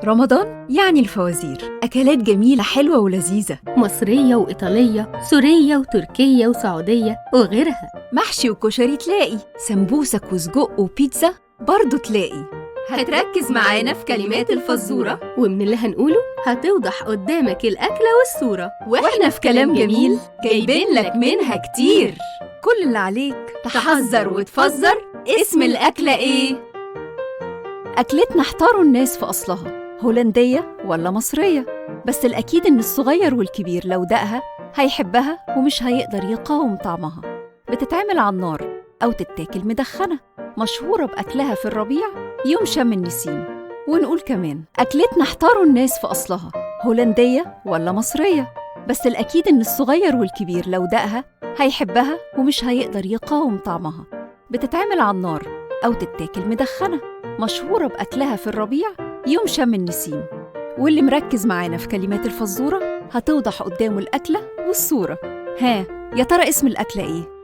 رمضان يعني الفوازير، أكلات جميلة حلوة ولذيذة، مصرية وإيطالية، سورية وتركية وسعودية وغيرها. محشي وكشري تلاقي، سمبوسك وسجق وبيتزا برضو تلاقي. هتركز معانا في كلمات الفزورة، ومن اللي هنقوله هتوضح قدامك الأكلة والصورة، وإحنا في كلام جميل جايبين لك منها كتير. كل اللي عليك تحذر وتفزر اسم الأكلة إيه؟ أكلتنا احتاروا الناس في أصلها، هولندية ولا مصرية؟ بس الأكيد إن الصغير والكبير لو دقها هيحبها ومش هيقدر يقاوم طعمها. بتتعمل على النار أو تتاكل مدخنة، مشهورة بأكلها في الربيع يوم شم النسيم. ونقول كمان أكلتنا احتاروا الناس في أصلها، هولندية ولا مصرية؟ بس الأكيد إن الصغير والكبير لو دقها هيحبها ومش هيقدر يقاوم طعمها. بتتعمل على النار أو تتاكل مدخنة، مشهورة بأكلها في الربيع يوم شم النسيم. واللي مركز معانا في كلمات الفزورة هتوضح قدامه الأكلة والصورة. ها، يا ترى اسم الأكلة إيه؟